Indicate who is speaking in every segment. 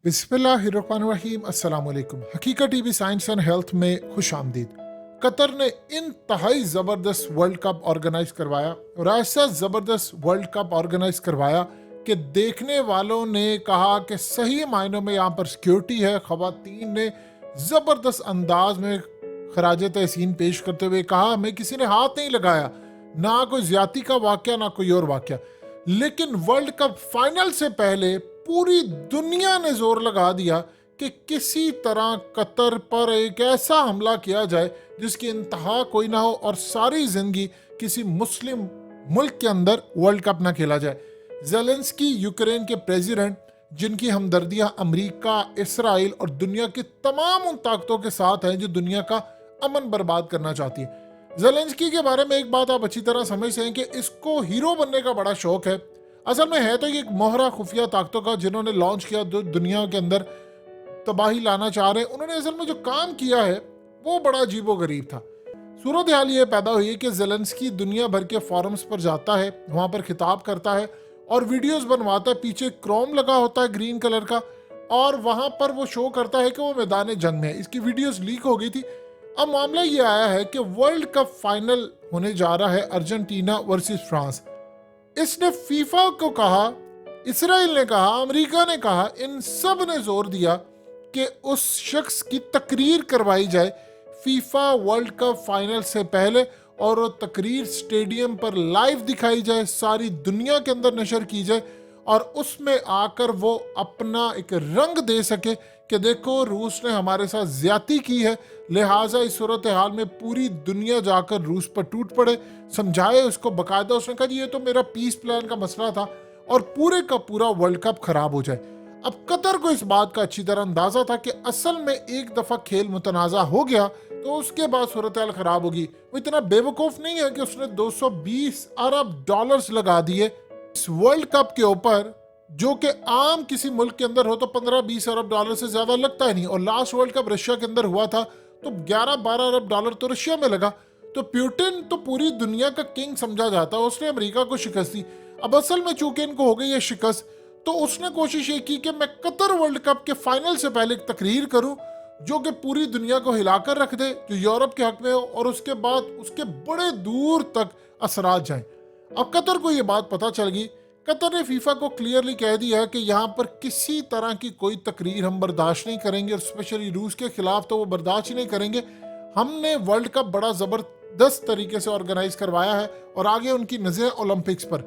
Speaker 1: बिस्मिल्लाहिर्रहमानिर्रहीम। अस्सलाम वालेकुम। हकीकत टीवी साइंस एंड हेल्थ में खुश आमदीद। कतर ने इंतहाई ज़बरदस्त वर्ल्ड कप ऑर्गेनाइज करवाया और ऐसा ज़बरदस्त वर्ल्ड कप ऑर्गेनाइज करवाया कि देखने वालों ने कहा कि सही मायनों में यहाँ पर सिक्योरिटी है। ख़वातीन ने ज़बरदस्त अंदाज में खराज तहसीन पेश करते हुए कहा हमें किसी ने हाथ नहीं लगाया, ना कोई ज्यादती का वाक़या ना कोई और वाक़या। लेकिन वर्ल्ड कप फाइनल से पहले पूरी दुनिया ने जोर लगा दिया कि किसी तरह कतर पर एक ऐसा हमला किया जाए जिसकी इंतहा कोई ना हो और सारी जिंदगी किसी मुस्लिम मुल्क के अंदर वर्ल्ड कप ना खेला जाए। जेलेंस्की यूक्रेन के प्रेसिडेंट, जिनकी हमदर्दियां अमेरिका, इसराइल और दुनिया की तमाम उन ताकतों के साथ हैं जो दुनिया का अमन बर्बाद करना चाहती है। जेलेंस्की के बारे में एक बात आप अच्छी तरह समझते हैं कि इसको हीरो बनने का बड़ा शौक है। असल में है तो ये एक मोहरा खुफिया ताकतों का जिन्होंने लॉन्च किया, दुनिया के अंदर तबाही लाना चाह रहे हैं। उन्होंने असल में जो काम किया है वो बड़ा अजीबो गरीब था। सूरत हाल ये पैदा हुई है कि जेलेंस्की दुनिया भर के फॉरम्स पर जाता है, वहाँ पर खिताब करता है और वीडियोस बनवाता है। पीछे क्रोम लगा होता है ग्रीन कलर का और वहाँ पर वो शो करता है कि वो मैदान जंग में है। इसकी वीडियोस लीक हो गई थी। अब मामला ये आया है कि वर्ल्ड कप फाइनल होने जा रहा है अर्जेंटीना वर्सेस फ्रांस। इसने फीफा को कहा, इसराइल ने कहा, अमेरिका ने कहा, इन सब ने जोर दिया कि उस शख्स की तकरीर करवाई जाए फीफा वर्ल्ड कप फाइनल से पहले और वो तकरीर स्टेडियम पर लाइव दिखाई जाए, सारी दुनिया के अंदर नशर की जाए और उसमें आकर वो अपना एक रंग दे सके कि देखो रूस ने हमारे साथ ज्यादती की है। लिहाजा इस सूरत हाल में पूरी दुनिया जाकर रूस पर टूट पड़े, समझाए उसको बकायदा। उसने कहा ये तो मेरा पीस प्लान का मसला था और पूरे का पूरा वर्ल्ड कप खराब हो जाए। अब कतर को इस बात का अच्छी तरह अंदाजा था कि असल में एक दफा खेल मुतनाज़ा हो गया तो उसके बाद सूरत हाल खराब होगी। वो इतना बेवकूफ नहीं है कि उसने 220 अरब डॉलर्स लगा दिए इस वर्ल्ड कप के ऊपर, जो कि आम किसी मुल्क के अंदर हो तो 15-20 अरब डॉलर से ज्यादा लगता ही नहीं। और लास्ट वर्ल्ड कप रशिया के अंदर हुआ था तो 11-12 अरब डॉलर तो रशिया में लगा। तो प्यूटिन तो पूरी दुनिया का किंग समझा जाता है, उसने अमेरिका को शिकस्त दी। अब असल में चूंकि इनको हो गई है शिकस्त तो उसने कोशिश ये की कि मैं कतर वर्ल्ड कप के फाइनल से पहले एक तकरीर करूं जो कि पूरी दुनिया को हिलाकर रख दे, जो यूरोप के हक में हो और उसके बाद उसके बड़े दूर तक असरात जाएं। अब कतर को यह बात पता चल गई। कतर ने फीफा को क्लियरली कह दिया है कि यहाँ पर किसी तरह की कोई तकरीर हम बर्दाश्त नहीं करेंगे और स्पेशली रूस के खिलाफ तो वो बर्दाश्त ही नहीं करेंगे। हमने वर्ल्ड कप बड़ा ज़बरदस्त तरीके से ऑर्गेनाइज करवाया है और आगे उनकी नज़र ओलंपिक्स पर।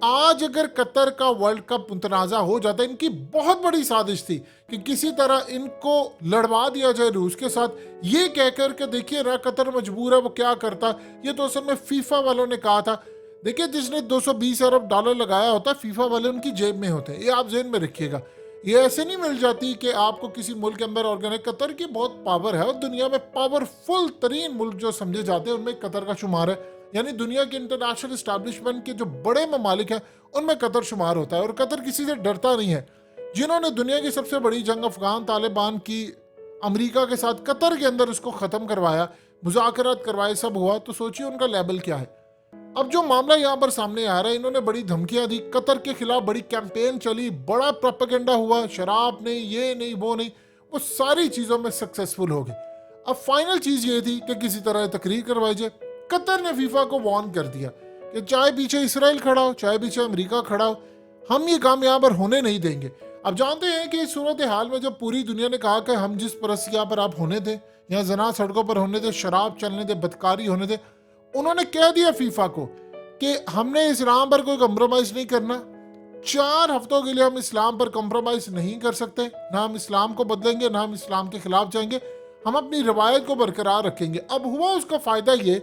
Speaker 1: आज अगर कतर का वर्ल्ड कप मुतनाज़ा हो जाता, इनकी बहुत बड़ी साजिश थी कि किसी तरह इनको लड़वा दिया जाए रूस के साथ, ये कहकर के देखिए ना कतर मजबूर है वो क्या करता। ये तो असल में फीफा वालों ने कहा था। देखिए जिसने 220 अरब डॉलर लगाया होता है फीफा वाले उनकी जेब में होते हैं, ये आप जेब में रखिएगा। ये ऐसे नहीं मिल जाती कि आपको किसी मुल्क के अंदर ऑर्गेनाइज। कतर की बहुत पावर है और दुनिया में पावरफुल तरीन मुल्क जो समझे जाते हैं उनमें कतर का शुमार है। यानी दुनिया के इंटरनेशनल इस्टेब्लिशमेंट के जो बड़े ममालिक हैं उनमें कतर शुमार होता है और कतर किसी से डरता नहीं है। जिन्होंने दुनिया की सबसे बड़ी जंग अफगान तालिबान की अमेरिका के साथ कतर के अंदर उसको ख़त्म करवाया, मुज़ाकरात करवाए, सब हुआ, तो सोचिए उनका लेवल क्या है। अब जो मामला यहाँ पर सामने आ रहा है, इन्होंने बड़ी धमकियां दी, कतर के खिलाफ बड़ी कैंपेन चली, बड़ा प्रोपेगेंडा हुआ, शराब नहीं, ये नहीं, वो नहीं, वो सारी चीज़ों में सक्सेसफुल हो गए। अब फाइनल चीज़ ये थी कि किसी तरह तकरीर करवाई जाए। कतर ने फीफा को वार्न कर दिया कि चाहे पीछे इसराइल खड़ा हो, चाहे पीछे अमेरिका खड़ा हो, हम ये काम यहाँ पर होने नहीं देंगे। अब जानते हैं कि इस सूरत हाल में जब पूरी दुनिया ने कहा कि हम जिस परस्तियाँ पर आप होने थे, यहाँ जना सड़कों पर होने थे, शराब चलने थे, बदकारी होने थे, उन्होंने कह दिया फीफा को कि हमने इस्लाम पर कोई कंप्रोमाइज नहीं करना। 4 हफ्तों के लिए हम इस्लाम पर कंप्रोमाइज नहीं कर सकते, ना हम इस्लाम को बदलेंगे, ना हम इस्लाम के खिलाफ जाएंगे, हम अपनी रवायत को बरकरार रखेंगे। अब हुआ उसका फायदा ये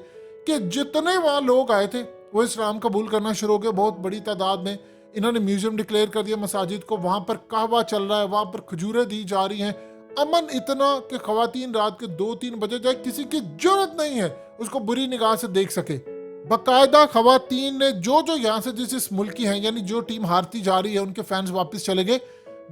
Speaker 1: कि जितने वहाँ लोग आए थे वो इस्लाम कबूल करना शुरू हो गए बहुत बड़ी तादाद में। इन्होंने म्यूजियम डिक्लेयर कर दिया मसाजिद को, वहाँ पर कहवा चल रहा है, वहाँ पर खजूरें दी जा रही हैं। अमन इतना कि खवातीन रात के 2-3 बजे जाए, किसी की जरूरत नहीं है उसको बुरी निगाह से देख सके। बाकायदा खवातीन ने जो यहाँ से जिस मुल्क की हैं, यानी जो टीम हारती जा रही है उनके फैंस वापस चले गए,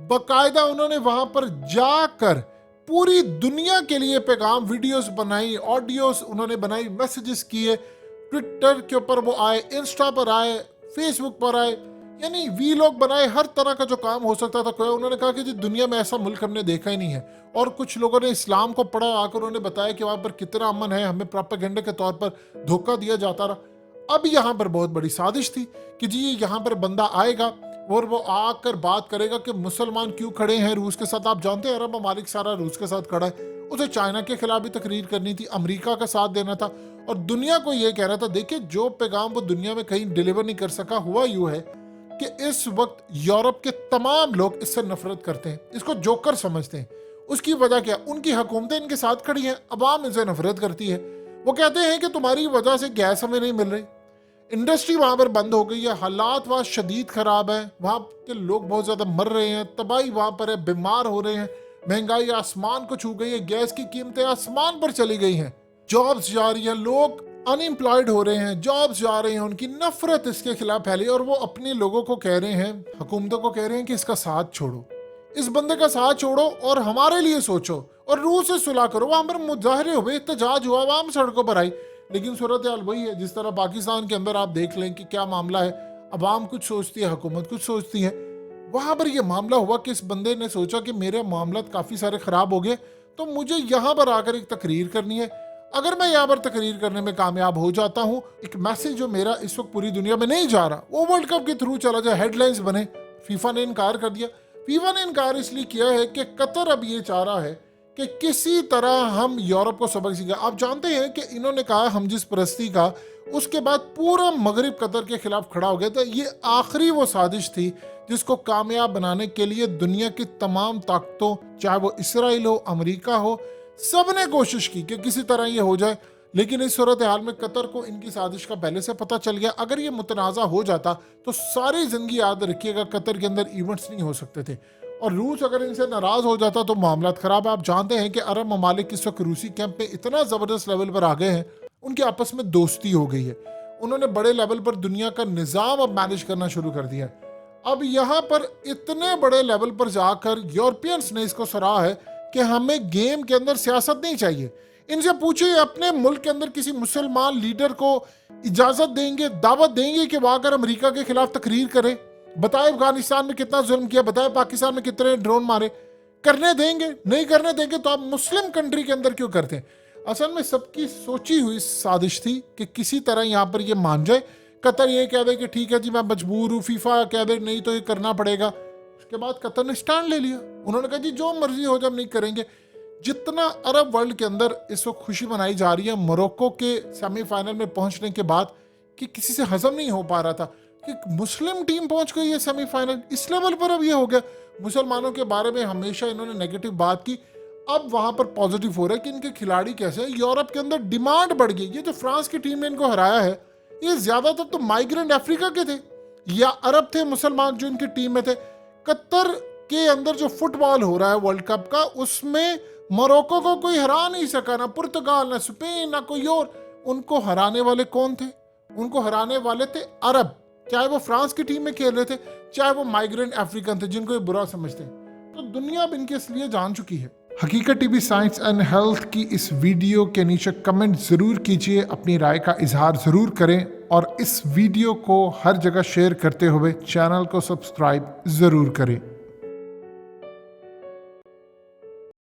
Speaker 1: बाकायदा उन्होंने वहां पर जाकर पूरी दुनिया के लिए पैगाम, वीडियोस बनाई, ऑडियोस उन्होंने बनाई, मैसेजेस किए, ट्विटर के ऊपर वो आए, इंस्टा पर आए, फेसबुक पर आए, यानी वी लोग बनाए हर तरह का जो काम हो सकता था कोई। उन्होंने कहा कि जी दुनिया में ऐसा मुल्क हमने देखा ही नहीं है। और कुछ लोगों ने इस्लाम को पढ़ा, आकर उन्होंने बताया कि वहां पर कितना अमन है, हमें प्रोपेगेंडा के तौर पर धोखा दिया जाता रहा। अब यहाँ पर बहुत बड़ी साजिश थी कि जी यहाँ पर बंदा आएगा और वो आकर बात करेगा कि मुसलमान क्यों खड़े हैं रूस के साथ। आप जानते हैं अरब ममालिक सारा रूस के साथ खड़ा है। उसे चाइना के खिलाफ भी तकरीर करनी थी, अमेरिका का साथ देना था और दुनिया को ये कहना था देखिए जो पैगाम वो दुनिया में कहीं डिलीवर नहीं कर सका। हुआ यूं है कि इस वक्त यूरोप के तमाम लोग इससे नफरत करते हैं, इसको जोकर समझते हैं। उसकी वजह क्या? उनकी हुकूमतें इनके साथ खड़ी हैं, अवाम इनसे नफरत करती है। वो कहते हैं कि तुम्हारी वजह से गैस हमें नहीं मिल रही, इंडस्ट्री वहां पर बंद हो गई है, हालात वहां शदीद खराब है, वहां के लोग बहुत ज्यादा मर रहे हैं, तबाही वहां पर है, बीमार हो रहे हैं, महंगाई आसमान को छू गई है, गैस की कीमतें आसमान पर चली गई हैं, जॉब्स जा रही है, लोग अनएम्प्लॉयड हो रहे हैं, जॉब्स जा रहे हैं। उनकी नफरत इसके खिलाफ फैली और वो अपने लोगों को कह रहे हैं, हुकूमतों को कह रहे हैं कि इसका साथ छोड़ो, इस बंदे का साथ छोड़ो और हमारे लिए सोचो और रूस से सुलह करो। वहां पर मुजाहरे हुए, एहतजाज हुआ, आवाम सड़कों पर आई। लेकिन सूरत हाल वही है जिस तरह पाकिस्तान के अंदर आप देख लें कि क्या मामला है। अवाम कुछ सोचती है, हुकूमत कुछ सोचती है। वहां पर यह मामला हुआ कि इस बंदे ने सोचा कि मेरे मामला काफी सारे खराब हो गए तो मुझे यहाँ पर आकर एक तकरीर करनी है। अगर मैं यहाँ पर तकरीर करने में कामयाब हो जाता हूँ, एक मैसेज जो मेरा इस वक्त पूरी दुनिया में नहीं जा रहा वो वर्ल्ड कप के थ्रू चला जाए, हेडलाइंस बने। फीफा ने इनकार कर दिया। फीफा ने इनकार इसलिए किया है कि कतर अब ये चाह रहा है कि किसी तरह हम यूरोप को सबक सीखा। आप जानते हैं कि इन्होंने कहा हम जिस परस्ती का, उसके बाद पूरा मगरिब कतर के खिलाफ खड़ा हो गया था। ये आखिरी वो साजिश थी जिसको कामयाब बनाने के लिए दुनिया की तमाम ताकतों, चाहे वो इसराइल हो, अमेरिका हो, सब ने कोशिश की कि किसी तरह ये हो जाए। लेकिन इस सूरत हाल में कतर को इनकी साजिश का पहले से पता चल गया। अगर ये मुतनाज़ा हो जाता तो सारी जिंदगी याद रखिएगा कतर के अंदर इवेंट्स नहीं हो सकते थे। और रूस अगर इनसे नाराज हो जाता तो मामला खराब है। आप जानते हैं कि अरब ममालिक इस वक्त रूसी कैंप पे इतना जबरदस्त लेवल पर आ गए हैं, उनकी आपस में दोस्ती हो गई है। उन्होंने बड़े लेवल पर दुनिया का निज़ाम अब मैनेज करना शुरू कर दिया है। अब यहाँ पर इतने बड़े लेवल पर जाकर यूरोपियंस ने इसको सराहा है कि हमें गेम के अंदर सियासत नहीं चाहिए। इनसे पूछिए अपने मुल्क के अंदर किसी मुसलमान लीडर को इजाजत देंगे, दावत देंगे कि वह आकर अमेरिका के खिलाफ तकरीर करे, बताए अफगानिस्तान में कितना जुल्म किया, बताए पाकिस्तान में कितने ड्रोन मारे? करने देंगे? नहीं करने देंगे तो आप मुस्लिम कंट्री के अंदर क्यों करते हैं? असल में सबकी सोची हुई साजिश थी कि किसी तरह यहाँ पर ये मान जाए। कतर ये कह दे कि ठीक है जी मैं मजबूर हूँ, फीफा कह दे नहीं तो ये करना पड़ेगा। उसके बाद कतर ने स्टैंड ले लिया। उन्होंने कहा जी जो मर्जी हो जब नहीं करेंगे। जितना अरब वर्ल्ड के अंदर इस वक्त खुशी मनाई जा रही है मोरक्को के सेमीफाइनल में पहुंचने के बाद, कि किसी से हजम नहीं हो पा रहा था कि मुस्लिम टीम पहुंच गई है सेमीफाइनल। इस लेवल पर अब ये हो गया। मुसलमानों के बारे में हमेशा इन्होंने नेगेटिव बात की, अब वहां पर पॉजिटिव हो रहा है कि इनके खिलाड़ी कैसे हैं। यूरोप के अंदर डिमांड बढ़ गई। ये जो फ्रांस की टीम ने इनको हराया है, ये ज्यादातर तो माइग्रेंट अफ्रीका के थे या अरब थे मुसलमान जो इनकी टीम में थे। कतर के अंदर जो फुटबॉल हो रहा है वर्ल्ड कप का, उसमें मोरक्को को कोई हरा नहीं सका, ना पुर्तगाल, ना स्पेन, ना कोई और। उनको हराने वाले कौन थे? उनको हराने वाले थे अरब, चाहे वो फ्रांस की टीम में खेल रहे थे, चाहे वो माइग्रेंट अफ्रीकन थे जिनको ये बुरा समझते हैं। तो दुनिया अब इनके इसलिए जान चुकी है। हकीकत टीवी साइंस एंड हेल्थ की इस वीडियो के नीचे कमेंट जरूर कीजिए, अपनी राय का इजहार जरूर करें और इस वीडियो को हर जगह शेयर करते हुए चैनल को सब्सक्राइब जरूर करें।